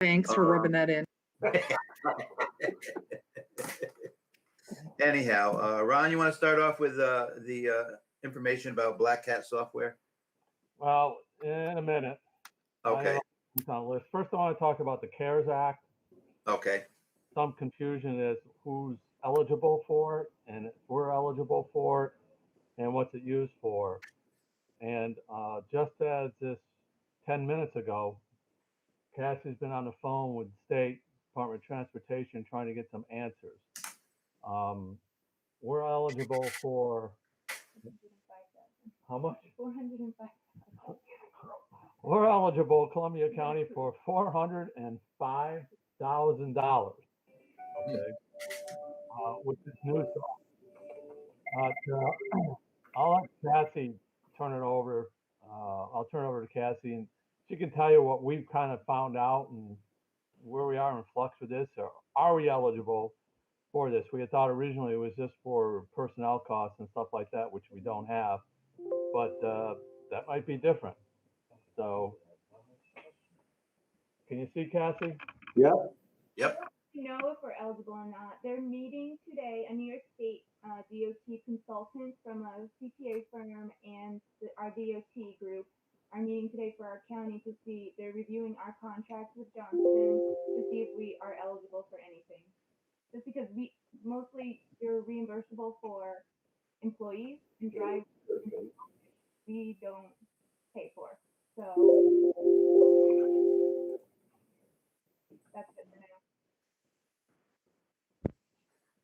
Thanks for rubbing that in. Anyhow, Ron, you want to start off with the information about Black Cat software? Well, in a minute. Okay. First, I want to talk about the CARES Act. Okay. Some confusion is who's eligible for it, and if we're eligible for it, and what's it used for. And just as this 10 minutes ago, Cassie's been on the phone with the State Department of Transportation trying to get some answers. We're eligible for how much? 405,000. We're eligible, Columbia County, for $405,000. Okay, which is new to us. I'll let Cassie turn it over. I'll turn it over to Cassie, and she can tell you what we've kind of found out and where we are in flux with this. Or are we eligible for this? We had thought originally it was just for personnel costs and stuff like that, which we don't have, but that might be different. So, can you see Cassie? Yep. To know if we're eligible or not, they're meeting today. A New York State DOT consultant from a CPA firm and our DOT group are meeting today for our county to see. They're reviewing our contract with Johnson to see if we are eligible for anything. Just because you're reimbursable for employees and drivers, we don't pay for. So that's it for now.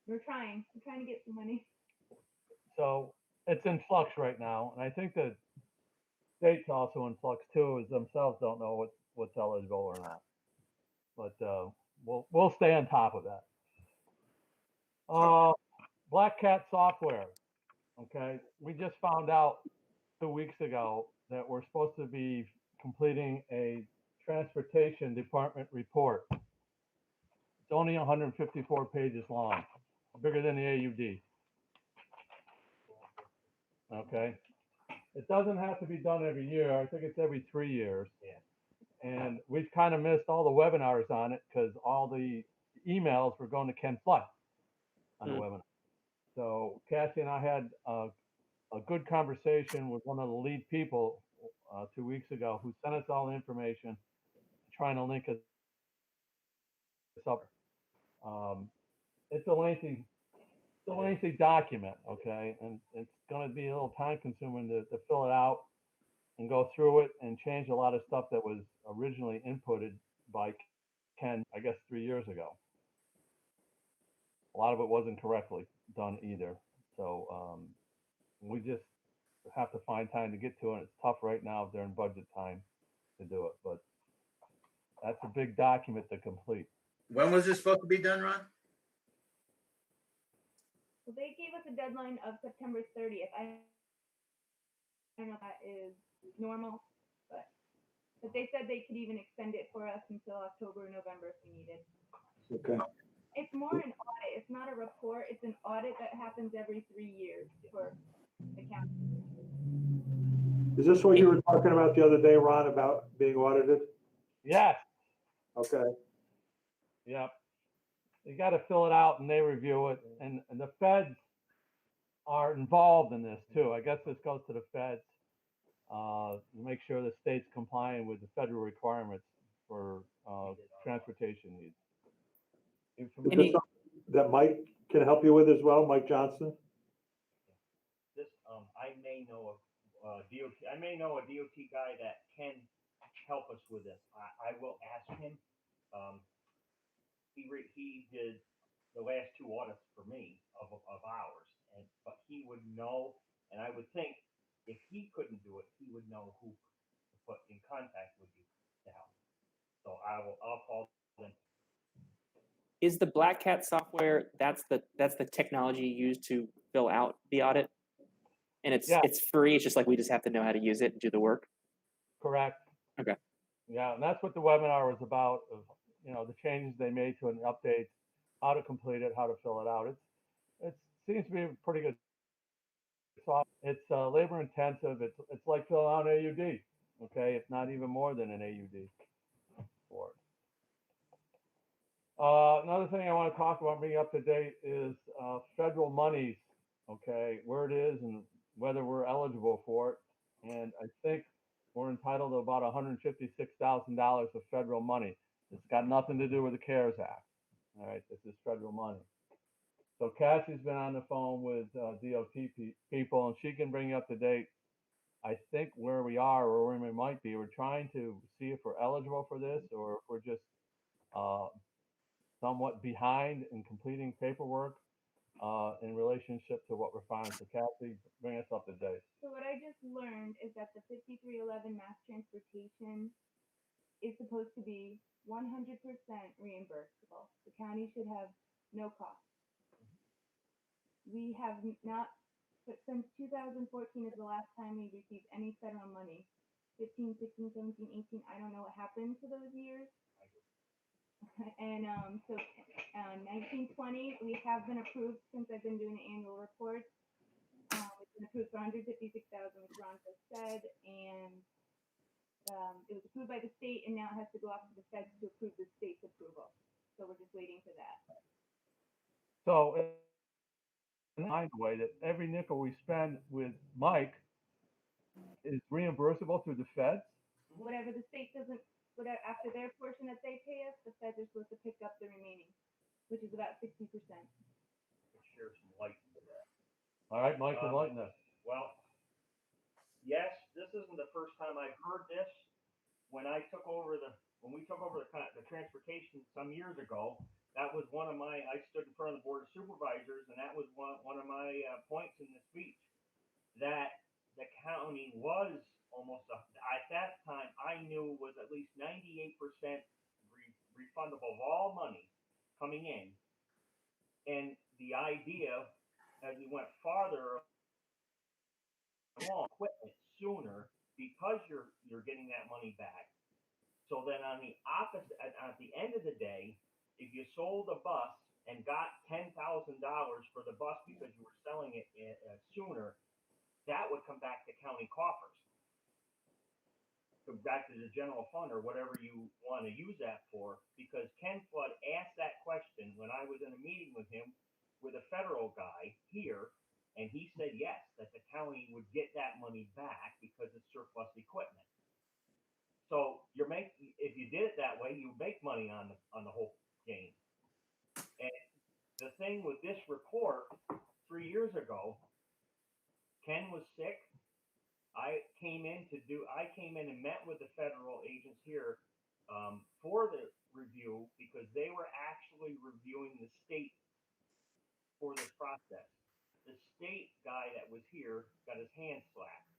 We're trying to get some money. So it's in flux right now, and I think the state's also in flux too, as themselves don't know what's eligible or not. But we'll stay on top of that. Black Cat software. Okay, we just found out 2 weeks ago that we're supposed to be completing a transportation department report. It's only 154 pages long, bigger than the AUD. Okay, it doesn't have to be done every year. I think it's every 3 years. Yeah. And we've kind of missed all the webinars on it because all the emails were going to Ken Flood on the webinar. So Cassie and I had a good conversation with one of the lead people 2 weeks ago who sent us all the information, trying to link us up. It's a lengthy document, okay, and it's going to be a little time consuming to fill it out and go through it and change a lot of stuff that was originally inputted by Ken, I guess 3 years ago. A lot of it wasn't correctly done either. So we just have to find time to get to it. It's tough right now during budget time to do it, but that's a big document to complete. When was this supposed to be done, Ron? Well, they gave us a deadline of September 30th. I don't know if that is normal, but they said they could even extend it for us until October or November if we needed. Okay. It's more an audit. It's not a report. It's an audit that happens every 3 years for the county. Is this what you were talking about the other day, Ron, about being audited? Yes. Okay. Yep. You got to fill it out and they review it. And the feds are involved in this too. I guess this goes to the feds to make sure the state's complying with the federal requirements for transportation needs. Is this something that Mike can help you with as well, Mike Johnson? This, I may know a DOT. I may know a DOT guy that can help us with this. I will ask him. He did the last 2 audits for me of ours, but he would know. And I would think if he couldn't do it, he would know who to put in contact with you to help. So I'll call them. Is the Black Cat software that's the technology used to fill out the audit? And it's free. It's just like we just have to know how to use it and do the work. Correct. Okay. Yeah, and that's what the webinar was about. Of, the changes they made to an update, how to complete it, how to fill it out. It seems to be a pretty good software. It's labor intensive. It's like filling out an AUD. Okay, it's not even more than an AUD for it. Another thing I want to talk about, bring up to date, is federal monies. Okay, where it is and whether we're eligible for it. And I think we're entitled to about $156,000 of federal money. It's got nothing to do with the CARES Act. All right, this is federal money. So Cassie's been on the phone with DOT people, and she can bring you up to date. I think where we are or where we might be, we're trying to see if we're eligible for this or if we're just uh, somewhat behind in completing paperwork in relationship to what we're finding. So Kathy, bring us up to date. So what I just learned is that the 5311 mass transportation is supposed to be 100% reimbursable. The county should have no cost. We have not, but since 2014 is the last time we received any federal money. 15, 16, 17, 18, I don't know what happened to those years. And so 19, 20, we have been approved since I've been doing the annual reports. It's been approved for 156,000, which Ron just said, and it was approved by the state, and now it has to go off to the feds to approve the state's approval. So we're just waiting for that. So in mind the way that every nickel we spend with Mike is reimbursable through the feds. Whatever the state doesn't, whatever after their portion that they pay us, the feds are supposed to pick up the remaining, which is about 60%. Share some light into that. All right, Mike, enlighten us. Well, yes, this isn't the first time I've heard this. When we took over the transportation some years ago, that was I stood in front of the board of supervisors, and that was one of my points in the speech, that the county was at that time, I knew was at least 98% refundable of all money coming in. And the idea, as we went farther along, equipment sooner, because you're getting that money back. So then on the opposite, at the end of the day, if you sold a bus and got $10,000 for the bus because you were selling it sooner, that would come back to county coffers. Go back to the general fund or whatever you want to use that for, because Ken Flood asked that question when I was in a meeting with him with a federal guy here, and he said yes, that the county would get that money back because it's surplus equipment. So if you did it that way, you make money on the whole game. And the thing with this report, 3 years ago, Ken was sick. I came in and met with the federal agents here for the review because they were actually reviewing the state for this process. The state guy that was here got his hands slapped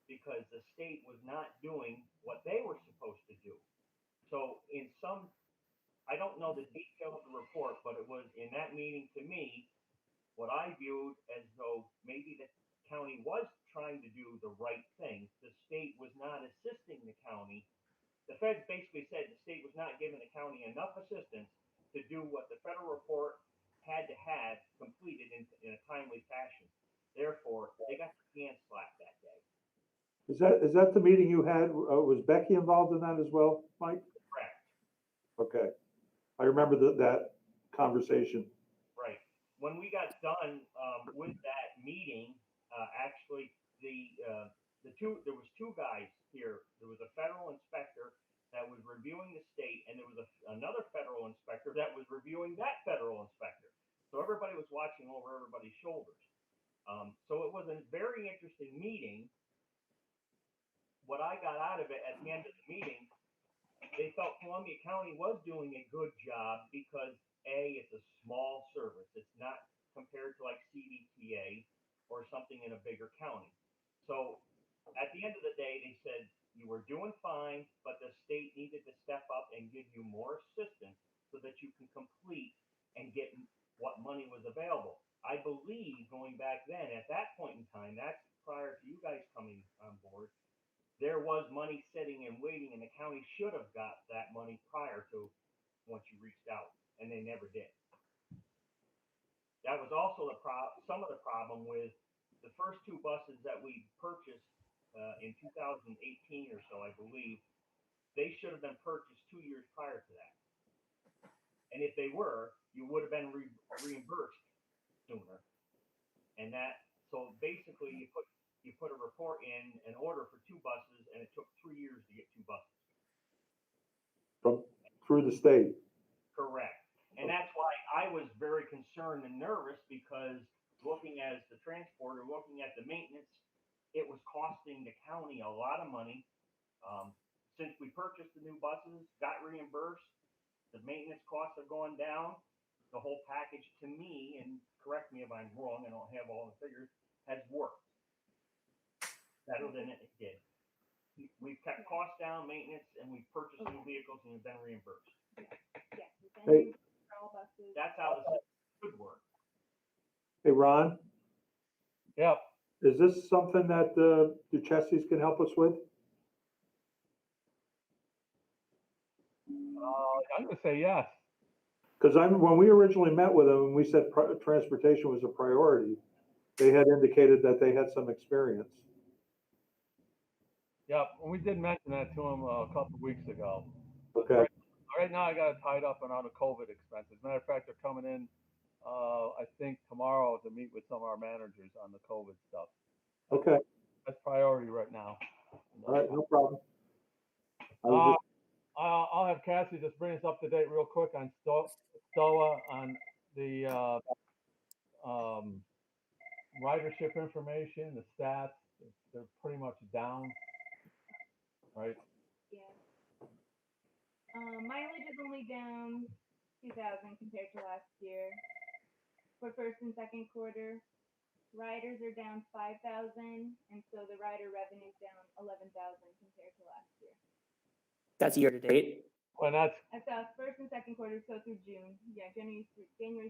because the state was not doing what they were supposed to do. So I don't know the detail of the report, but it was in that meeting to me, what I viewed as though maybe the county was trying to do the right thing. The state was not assisting the county. The feds basically said the state was not giving the county enough assistance to do what the federal report had to have completed in a timely fashion. Therefore, they got their hands slapped that day. Is that the meeting you had? Was Becky involved in that as well, Mike? Correct. Okay. I remember that conversation. Right. When we got done with that meeting, actually there was two guys here. There was a federal inspector that was reviewing the state, and there was another federal inspector that was reviewing that federal inspector. So everybody was watching over everybody's shoulders. So it was a very interesting meeting. What I got out of it at the end of the meeting, they felt Columbia County was doing a good job because it's a small service. It's not compared to like CDTA or something in a bigger county. So at the end of the day, they said you were doing fine, but the state needed to step up and give you more assistance so that you can complete and get what money was available. I believe going back then, at that point in time, that's prior to you guys coming on board, there was money sitting and waiting, and the county should have got that money prior to once you reached out, and they never did. That was also some of the problem with the first two buses that we purchased in 2018 or so, I believe. They should have been purchased 2 years prior to that. And if they were, you would have been reimbursed sooner. And so basically you put a report in an order for 2 buses, and it took 3 years to get 2 buses. Through the state. Correct. And that's why I was very concerned and nervous, because looking as the transporter, looking at the maintenance, it was costing the county a lot of money. Since we purchased the new buses, got reimbursed, the maintenance costs have gone down. The whole package, to me, and correct me if I'm wrong, I don't have all the figures, has worked better than it did. We've kept costs down, maintenance, and we've purchased new vehicles and we've been reimbursed. Yes, we've been Hey. reimbursed for all buses. That's how the system should work. Hey, Ron, Yep. is this something that the Duchessis can help us with? I'm gonna say yes. Because when we originally met with them, and we said transportation was a priority, they had indicated that they had some experience. Yep, and we did mention that to them a couple of weeks ago. Okay, Right now, I got it tied up on all the COVID expenses. Matter of fact, they're coming in, I think tomorrow to meet with some of our managers on the COVID stuff. okay, That's priority right now. all right, no problem. I was I'll have Cassie just bring us up to date real quick on STOA, on the ridership information, the stats. They're pretty much down, right? Yeah. Mileage is only down 2,000 compared to last year. For first and second quarter, riders are down 5,000, and so the rider revenue is down 11,000 compared to last year. That's year to date. And That's first and second quarter, so through June. Yeah, January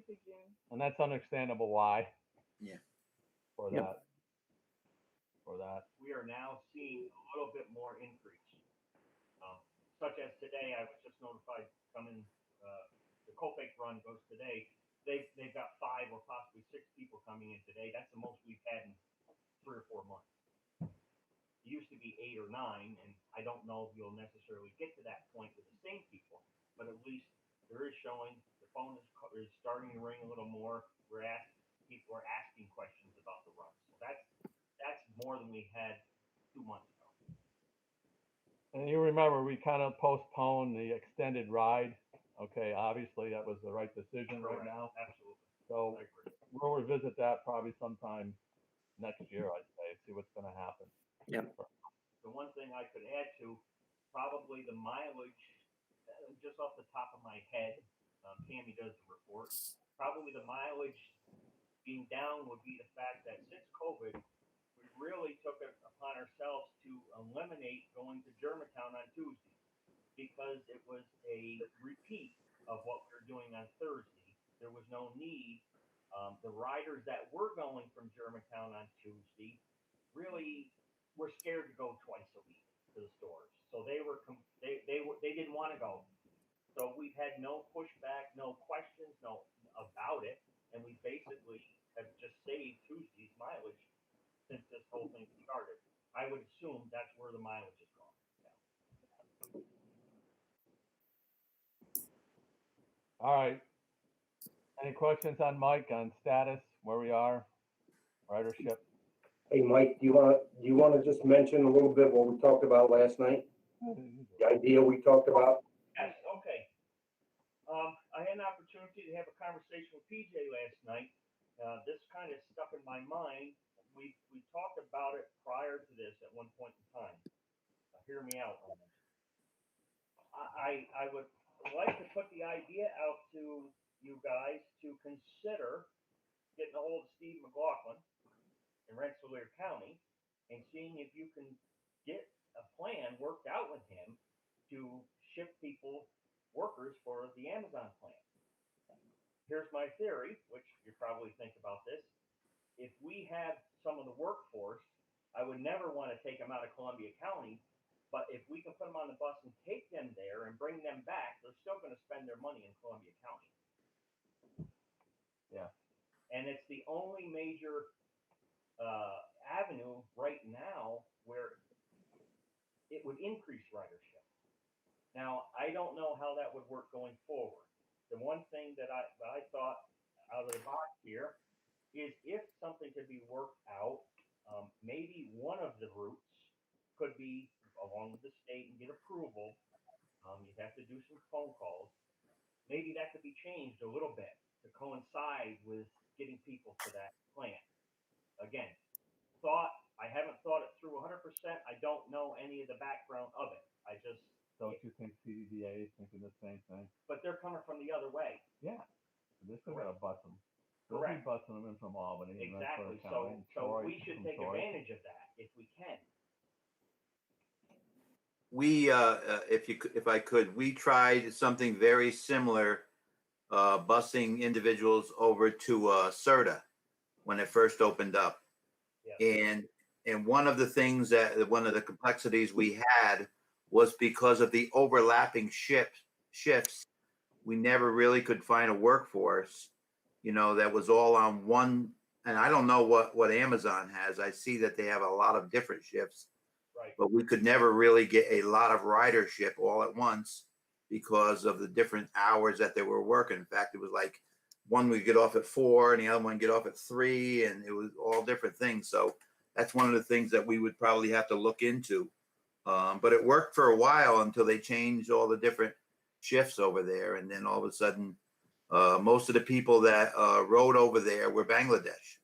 through June. that's understandable why. Yeah. For Yep. that. For that. We are now seeing a little bit more increase. Such as today, I was just notified coming, the Colpake run goes today. They've got 5 or possibly 6 people coming in today. That's the most we've had in 3 or 4 months. It used to be 8 or 9, and I don't know if you'll necessarily get to that point with the same people, but at least there is showing the phone is starting to ring a little more. People are asking questions about the run. So that's more than we had 2 months ago. And you remember, we kind of postponed the extended ride. Okay, obviously that was the right decision right Correct. now. Absolutely. So I agree. we'll revisit that probably sometime next year, I'd say, see what's gonna happen. Yep. The one thing I could add to, probably the mileage, just off the top of my head, Tammy does the report, probably the mileage being down would be the fact that since COVID, we really took it upon ourselves to eliminate going to Germantown on Tuesday, because it was a repeat of what we were doing on Thursday. There was no need. The riders that were going from Germantown on Tuesday really were scared to go twice a week to the stores, so they didn't want to go. So we've had no pushback, no questions, no about it, and we basically have just saved Tuesday's mileage since this whole thing started. I would assume that's where the mileage is gone. All right. Any questions on Mike on status, where we are, ridership? Hey, Mike, do you wanna just mention a little bit what we talked about last night? The idea we talked about? Yes, okay. I had an opportunity to have a conversation with PJ last night. This kind of stuck in my mind. We talked about it prior to this at one point in time. Hear me out on this. I would like to put the idea out to you guys to consider getting a hold of Steve McLaughlin in Rensselaer County and seeing if you can get a plan worked out with him to ship people, workers, for the Amazon plan. Here's my theory, which you probably think about this. If we have some of the workforce, I would never want to take them out of Columbia County, but if we can put them on the bus and take them there and bring them back, they're still going to spend their money in Columbia County. Yeah. And it's the only major avenue right now where it would increase ridership. Now, I don't know how that would work going forward. the one thing that I thought out of the box here is if something could be worked out, maybe one of the routes could be along with the state and get approval. You'd have to do some phone calls. Maybe that could be changed a little bit to coincide with getting people to that plan. Again, I haven't thought it through 100%. I don't know any of the background of it. I just, Don't you think CDDA is thinking the same thing? but they're coming from the other way. Yeah. They're still gonna bus them. They'll be Correct. busing them in from Albany and Exactly. Rensselaer County. and So Troy, we should from take Troy. advantage of that if we can. We, if I could, we tried something very similar, busing individuals over to CERTA when it first opened up. Yeah. And one of the things one of the complexities we had was because of the overlapping shifts, we never really could find a workforce, that was all on one. And I don't know what Amazon has. I see that they have a lot of different shifts. Right. But we could never really get a lot of ridership all at once because of the different hours that they were working. In fact, it was like one would get off at 4 and the other one get off at 3, and it was all different things. So that's one of the things that we would probably have to look into. But it worked for a while until they changed all the different shifts over there. And then all of a sudden, most of the people that rode over there were Bangladesh.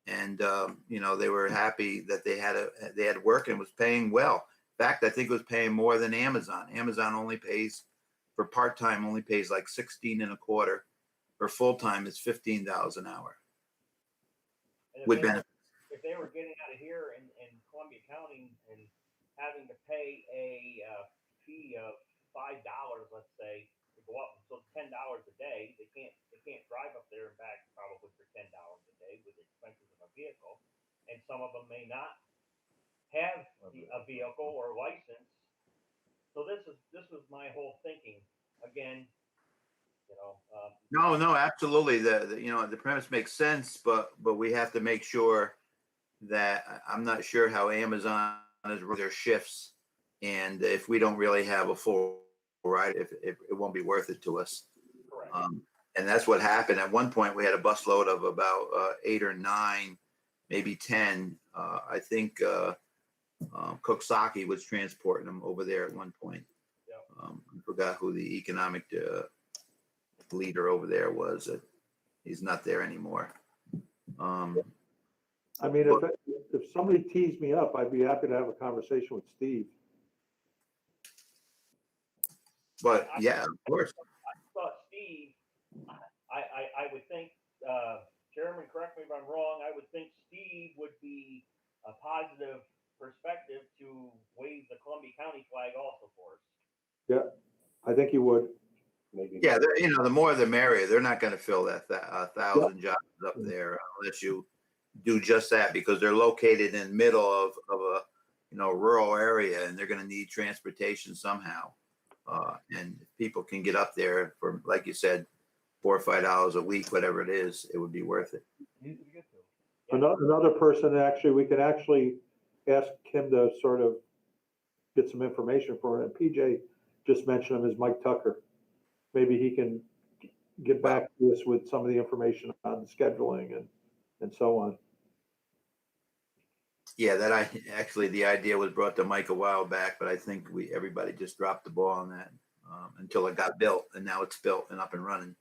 And they were happy that they had work and was paying well. In fact, I think it was paying more than Amazon. Amazon only pays for part-time, only pays like 16 and a quarter. For full-time, it's $15 an hour And with benefits. if they were getting out of here in Columbia County and having to pay a fee of $5, let's say, to go up until $10 a day, they can't drive up there and back probably for $10 a day with the expenses of a vehicle, and some of them may not have a vehicle or license. So this was my whole thinking. Again, No, absolutely. The premise makes sense, but we have to make sure that I'm not sure how Amazon is running their shifts, and if we don't really have a full ride, if it won't be worth it to us. correct. And that's what happened. At one point, we had a busload of about 8 or 9, maybe 10. I think Koksaki was transporting them over there at one point. Yep. I forgot who the economic leader over there was. He's not there anymore. I mean, if somebody teased me up, I'd be happy to have a conversation with Steve. But yeah, of course. I thought Steve, I would think, Chairman, correct me if I'm wrong, I would think Steve would be a positive perspective to wave the Columbia County flag also for us. Yeah, I think he would. Maybe. Yeah, the more the merrier. They're not going to fill that 1,000 jobs up there unless you do just that, because they're located in the middle of a rural area, and they're going to need transportation somehow. And if people can get up there for, like you said, $4 or $5 a week, whatever it is, it would be worth it. Easy to get to. Another person, we could actually ask him to sort of get some information for him. PJ just mentioned him, is Mike Tucker. Maybe he can get back to us with some of the information on scheduling and so on. Yeah, the idea was brought to Mike a while back, but I think everybody just dropped the ball on that until it got built, and now it's built and up and running.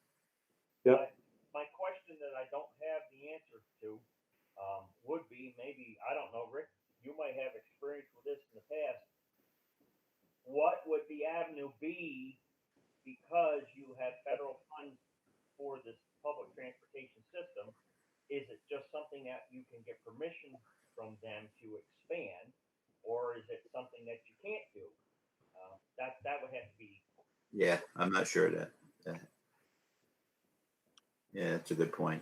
Yep. My question that I don't have the answer to would be, maybe, I don't know, Rick, you might have experience with this in the past. What would the avenue be, because you have federal funds for this public transportation system? Is it just something that you can get permission from them to expand, or is it something that you can't do? That would have to be. Yeah, I'm not sure of that. Yeah, that's a good point.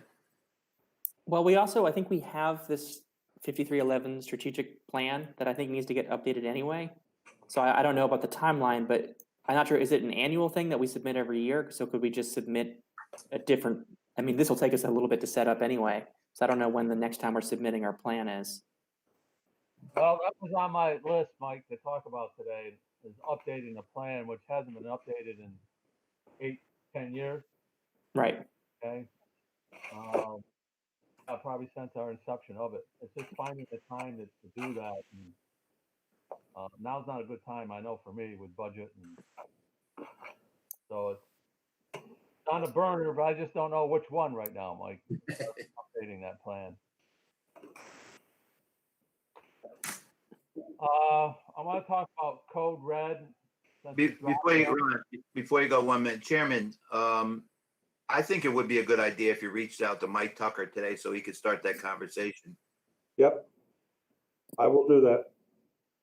Well, I think we have this 5311 strategic plan that I think needs to get updated anyway. So I don't know about the timeline, but I'm not sure, is it an annual thing that we submit every year? So could we just submit this will take us a little bit to set up anyway. So I don't know when the next time we're submitting our plan is. Well, that was on my list, Mike, to talk about today, is updating the plan, which hasn't been updated in 10 years, Right. okay? Probably since our inception of it. It's just finding the time to do that. And, now's not a good time, I know, for me with budget. And so it's on the burner, but I just don't know which one right now, Mike. Updating that plan. I want to talk about Code Red. since Be- it dropped Before you, off. Ron, before you go 1 minute, Chairman, I think it would be a good idea if you reached out to Mike Tucker today so he could start that conversation. Yep. I will do that.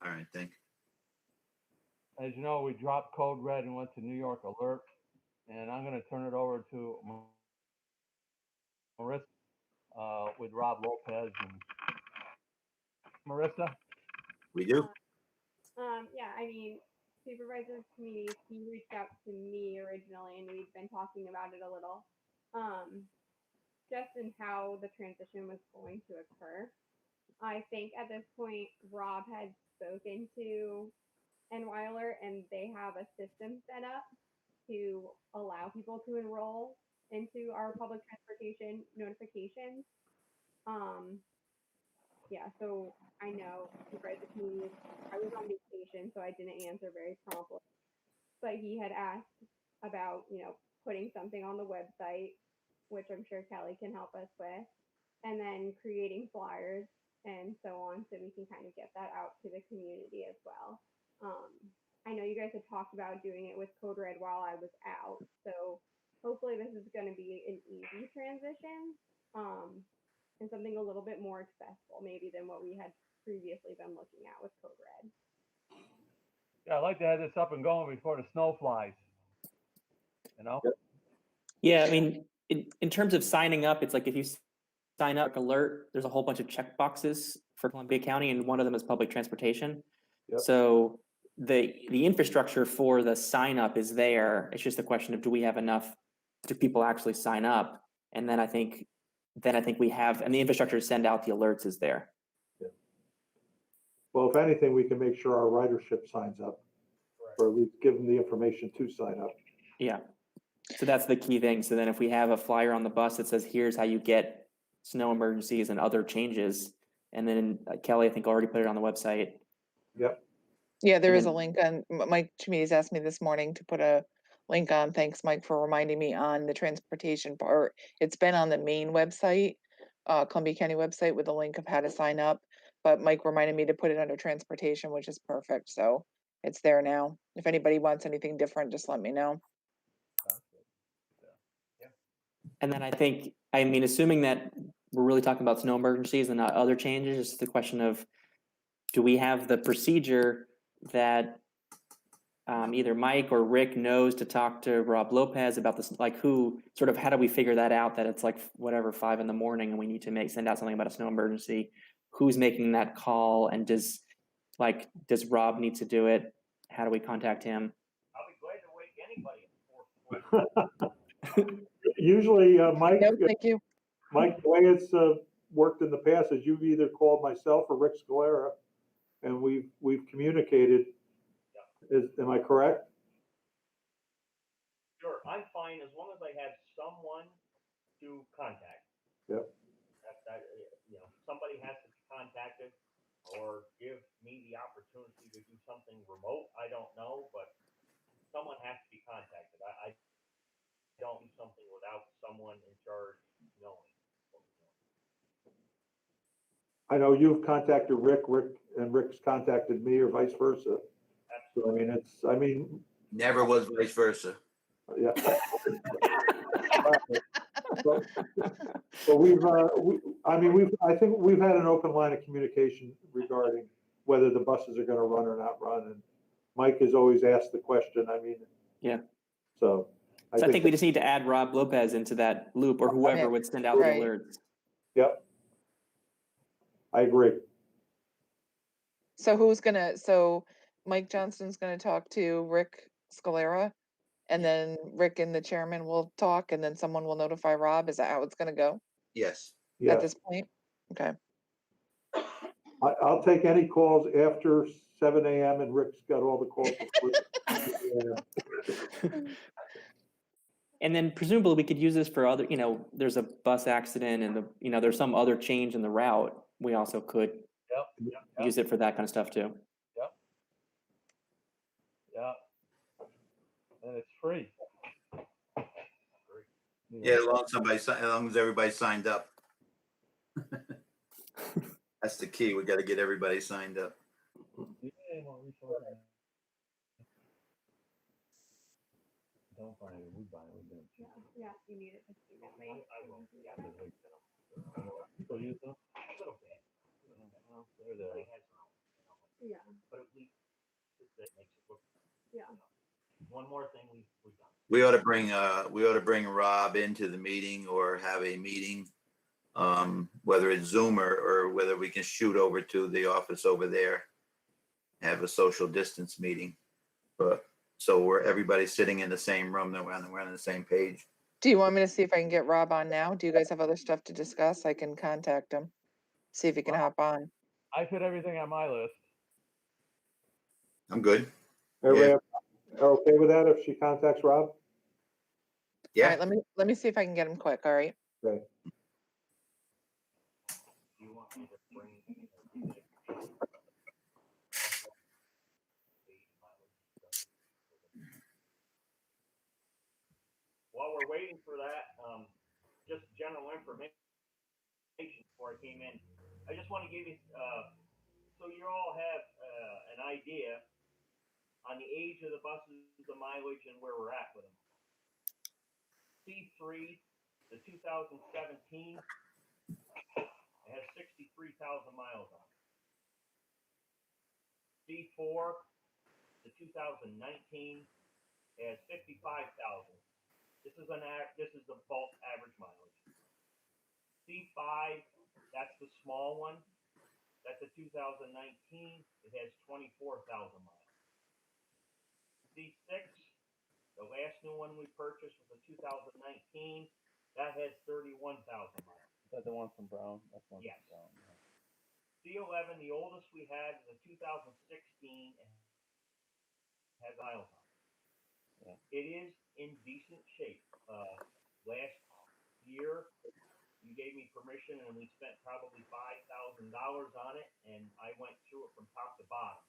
All right, thank you. As you know, we dropped Code Red and went to New York Alert, and I'm going to turn it over to Marissa with Rob Lopez and Marissa. We do? Yeah, I mean, Supervisors Committee, he reached out to me originally and we've been talking about it a little. Just in how the transition was going to occur. I think at this point, Rob had spoken to NY Alert and they have a system set up to allow people to enroll into our public transportation notifications. Yeah, so I know Supervisor Committee, I was on vacation, so I didn't answer very promptly. But he had asked about, putting something on the website, which I'm sure Kelly can help us with, and then creating flyers and so on, so we can kind of get that out to the community as well. I know you guys had talked about doing it with Code Red while I was out, so hopefully this is going to be an easy transition. And something a little bit more accessible maybe than what we had previously been looking at with Code Red. Yeah, I'd like to have this up and going before the snow flies. You know? Yeah, I mean, in terms of signing up, it's like if you sign up alert, there's a whole bunch of check boxes for Columbia County, and one of them is public transportation. Yep. So the infrastructure for the sign up is there. It's just a question of, do we have enough? Do people actually sign up? And then I think we have, and the infrastructure to send out the alerts is there. Well, if anything, we can make sure our ridership signs up, or at least give them the information to sign up. Yeah. So that's the key thing. So then if we have a flyer on the bus that says, here's how you get snow emergencies and other changes. And then Kelly, I think, already put it on the website. Yep. Yeah, there And is a then- link on, Mike Chimides asked me this morning to put a link on. Thanks, Mike, for reminding me on the transportation part. It's been on the main website, Columbia County website, with a link of how to sign up. But Mike reminded me to put it under transportation, which is perfect. So it's there now. If anybody wants anything different, just let me know. And then I mean, assuming that we're really talking about snow emergencies and not other changes, it's the question of, do we have the procedure that either Mike or Rick knows to talk to Rob Lopez about this, like how do we figure that out, that it's like whatever, 5 a.m. and we need to send out something about a snow emergency? Who's making that call, and does Rob need to do it? How do we contact him? I'll be glad to wake anybody up. Usually, Mike, No, thank you. Mike, the way it's worked in the past is you've either called myself or Rick Scalera, and we've communicated. Am I correct? Sure, I'm fine as long as I have someone to contact. Yep. Somebody has to be contacted or give me the opportunity to do something remote. I don't know, but someone has to be contacted. I don't do something without someone in charge knowing what we're doing. I know you've contacted Rick, and Rick's contacted me, or vice versa. So, I mean, Never was vice versa. yeah. But I think we've had an open line of communication regarding whether the buses are gonna run or not run, and Mike has always asked the question, Yeah. So. So I think we just need to add Rob Lopez into that loop, or whoever Yeah, would send out the right. alerts. Yep. I agree. So Mike Johnston's gonna talk to Rick Scalera, and then Rick and the chairman will talk, and then someone will notify Rob. Is that how it's gonna go Yes. Yeah, at this point? Okay. I'll take any calls after 7 a.m. and Rick's got all the calls before. Yeah. And then presumably we could use this for other, there's a bus accident and there's some other change in the route. We also could Yep. use it for that kind of stuff too. Yeah. And it's free. Yeah, as long as as long as everybody signed up. That's the key. We got to get everybody signed up. Yeah, more resources. Don't buy it, we buy it, we do. Yeah, you need it. Definitely. People use them? A little bit. Well, they're there. Everybody has their own, Yeah, but at least it makes it look. yeah. One more thing we've done. We ought to bring Rob into the meeting or have a meeting, whether it's Zoom or whether we can shoot over to the office over there, have a social distance meeting. But so everybody's sitting in the same room, then we're on the same page. Do you want me to see if I can get Rob on now? Do you guys have other stuff to discuss? I can contact him, see if he can hop on. I put everything on my list. I'm good. Everybody are okay with that if she contacts Rob? All Yeah. right, let me see if I can get him quick, all right? Okay. Do you want me to bring? While we're waiting for that, just general information before I came in. I just want to give you, so you all have an idea on the age of the buses, the mileage, and where we're at with them. C3, the 2017, it has 63,000 miles on it. C4, the 2019, has 55,000. This is the bulk average mileage. C5, that's the small one. That's a 2019. It has 24,000 miles. C6, the last new one we purchased was a 2019. That has 31,000 miles. Is that the one from Brown? That's one Yes. from Brown. Yeah. C11, the oldest we had is a 2016 and has miles on it. Yeah. It is in decent shape. Last year, you gave me permission and we spent probably $5,000 on it, and I went through it from top to bottom.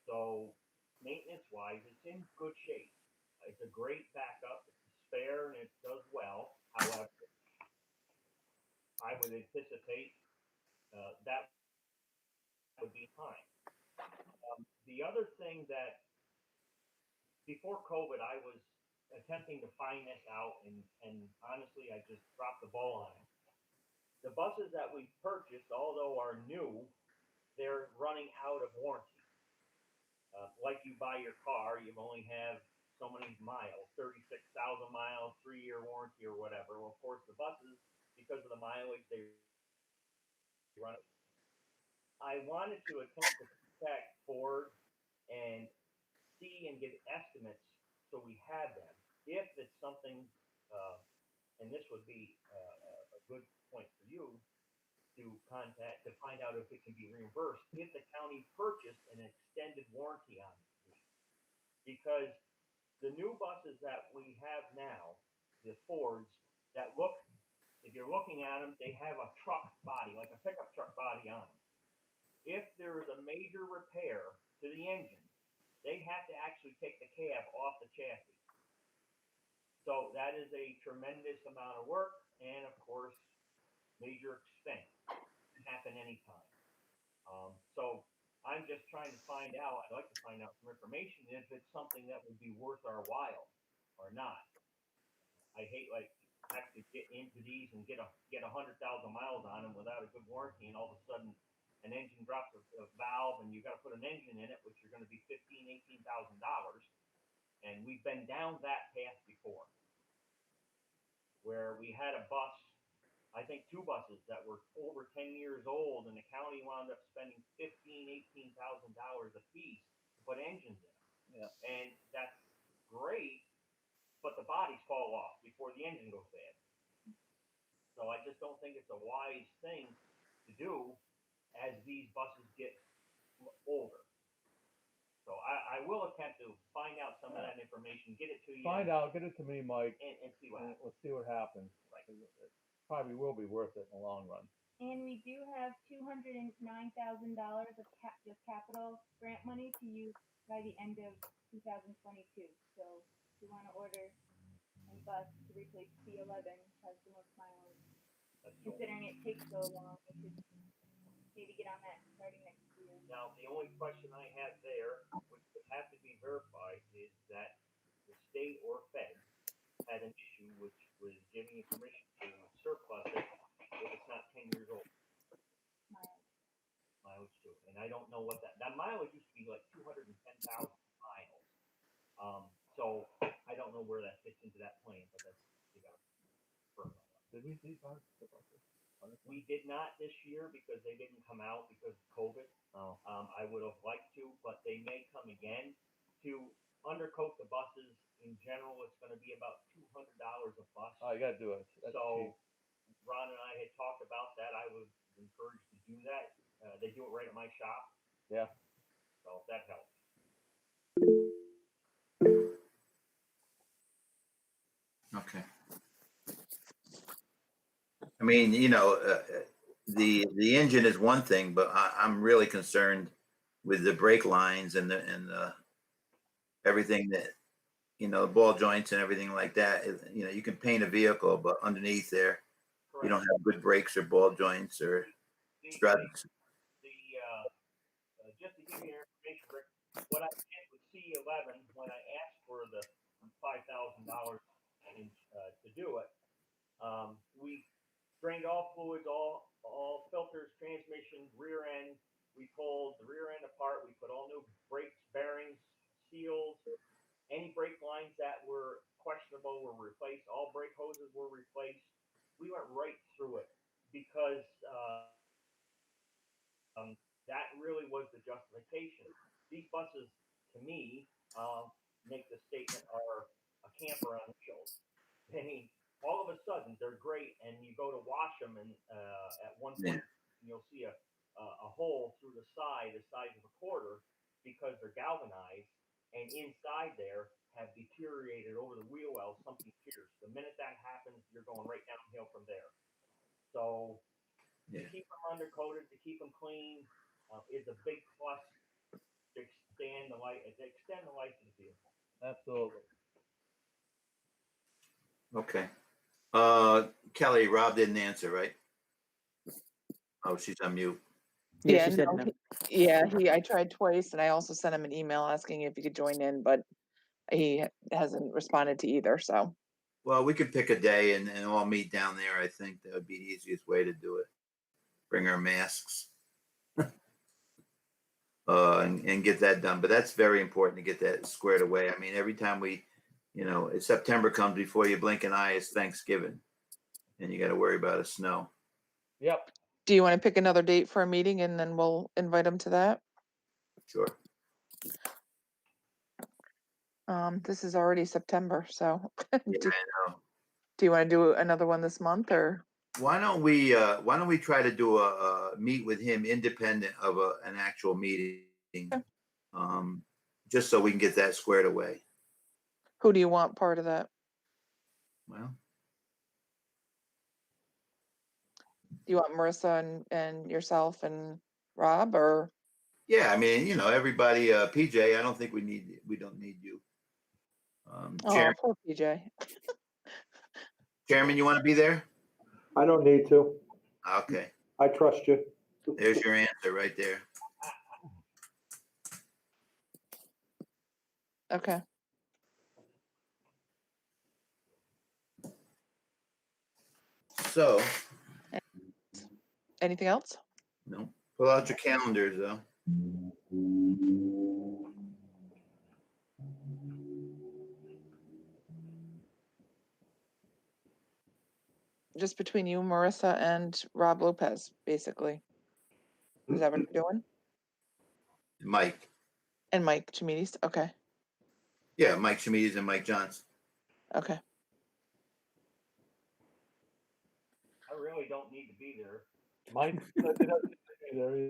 So maintenance wise, it's in good shape. It's a great backup. It's a spare and it does well. However, I would anticipate that would be fine. The other thing that before COVID, I was attempting to find this out, and honestly, I just dropped the ball on it. The buses that we purchased, although are new, they're running out of warranty. Like you buy your car, you only have so many miles, 36,000 miles, 3-year warranty or whatever. Well, of course, the buses, because of the mileage, they run. I wanted to attempt to contact Ford and see and get estimates so we had them. If it's something, and this would be a good point for you to contact to find out if it can be reimbursed, if the county purchased an extended warranty on these. Because the new buses that we have now, the Fords, that look, if you're looking at them, they have a truck body, like a pickup truck body on them. If there is a major repair to the engine, they have to actually take the cab off the chassis. So that is a tremendous amount of work and, of course, major expense. Can happen anytime. So I'm just trying to find out. I'd like to find out some information if it's something that would be worth our while or not. I hate actually get into these and get 100,000 miles on them without a good warranty, and all of a sudden an engine drops a valve and you got to put an engine in it, which are going to be $18,000, and we've been down that path before, where we had a bus, I think 2 buses that were over 10 years old, and the county wound up spending $18,000 a piece to put engines in. Yeah. And that's great, but the bodies fall off before the engine goes bad. So I just don't think it's a wise thing to do as these buses get older. So I will attempt to find out some of that information, get it to you. Find out, get it to me, Mike, And see what and happens. let's see what happens. Right. It probably will be worth it in the long run. And we do have $209,000 of just capital grant money to use by the end of 2022. So if you want to order a bus to replace C11, has the most mileage. That's the only- Considering it takes so long, we should maybe get on that starting next year. Now, the only question I have there, which would have to be verified, is that the state or Fed had an issue which was giving you permission to surplus it if it's not 10 years old. Mileage too, and I don't know what that mileage used to be like 210,000 miles. So I don't know where that fits into that plan, but that's you got to confirm that. Did we see cars? We did not this year because they didn't come out because of COVID. Oh, I would have liked to, but they may come again. To undercoat the buses in general, it's going to be about $200 a bus. oh, you gotta do it. That's cheap. So Ron and I had talked about that. I was encouraged to do that. They do it right at my shop. Yeah. So that helps. Okay. I mean, you know, the engine is one thing, but I'm really concerned with the brake lines and the everything that, you know, ball joints and everything like that. You know, you can paint a vehicle, but underneath there, you don't have good brakes or ball joints or struts. Just to give you your information, Rick, what I did with C11 when I asked for the $5,000 to do it, we drained all fluids, all filters, transmission, rear end. We pulled the rear end apart. We put all new brakes, bearings, seals. Any brake lines that were questionable were replaced. All brake hoses were replaced. We went right through it because that really was the justification. These buses, to me, make the statement are a camper on wheels. I mean, all of a sudden they're great, and you go to wash them, and at one point you'll see a hole through the size of a quarter, because they're galvanized, and inside there have deteriorated over the wheel well, something pierced. The minute that happens, you're going right downhill from there. So to keep them undercoated, to keep them clean, is a big plus to extend the life of the vehicle. Absolutely. Okay. Kelly, Rob didn't answer, right? Oh, she's on mute. Yeah, she said no, no. I tried twice, and I also sent him an email asking if he could join in, but he hasn't responded to either, so. Well, we could pick a day and all meet down there. I think that would be the easiest way to do it. Bring our masks. And get that done. But that's very important to get that squared away. I mean, every time September comes, before you blink an eye, it's Thanksgiving, and you got to worry about the snow. Yep. Do you want to pick another date for a meeting, and then we'll invite him to that? Sure. This is already September, so. Yeah, I know. Do you want to do another one this month, or? Why don't we try to do a meet with him independent of an actual meeting, just so we can get that squared away. Who do you want part of that? Well, Do you want Marissa and yourself and Rob, or? yeah, I mean, everybody, PJ, I don't think we don't need you. Oh, poor PJ. Chairman, you want to be there? I don't need to. Okay. I trust you. There's your answer right there. Okay. So, Anything else? no, pull out your calendars though. Just between you, Marissa, and Rob Lopez, basically. Is that what you're doing? Mike. And Mike Chimides? Okay. Yeah, Mike Chimides and Mike Johnson. Okay. I really don't need to be there. Mike, he doesn't need to be there.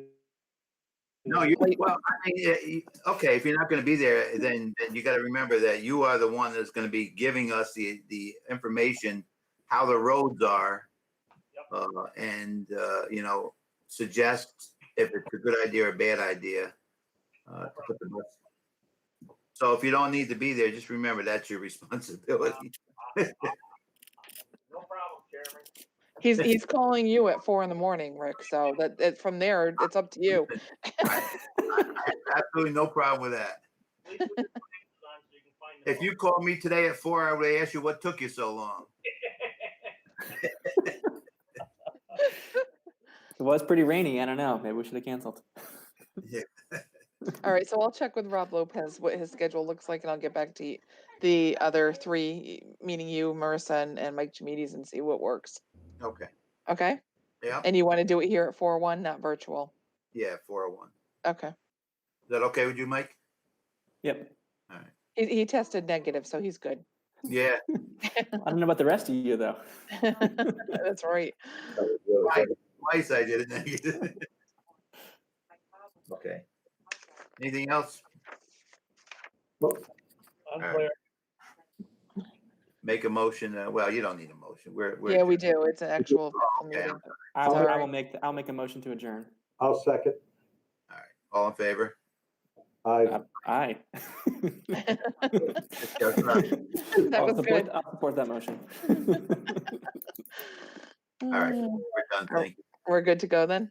No, well, I mean, okay, if you're not gonna be there, then you gotta remember that you are the one that's gonna be giving us the information, how the roads are. And, suggest if it's a good idea or a bad idea. To put the bus. So if you don't need to be there, just remember that's your responsibility. No problem, Chairman. He's calling you at 4 a.m, Rick, so that from there, it's up to you. I have absolutely no problem with that. At least with the lights on so you can find the If you called me today at 4, I would ask you what took you so long. It was pretty rainy. I don't know. Maybe we should have canceled. All right, so I'll check with Rob Lopez what his schedule looks like, and I'll get back to the other three, meaning you, Marissa, and Mike Chimides, and see what works. Okay. Okay? Yeah. And you want to do it here at 4:01, not virtual? Yeah, 401. Okay. Is that okay with you, Mike? Yep. All right. He tested negative, so he's good. Yeah. I don't know about the rest of you though. That's right. Twice I did it. Okay. Anything else? Unclear. Make a motion. Well, you don't need a motion. We're Yeah, we do. It's an actual Okay. meeting. I'll make a motion to adjourn. I'll second. All right. All in favor? Aye. Aye. That was good. I'll support that motion. All right. We're done. Thank you. We're good to go then?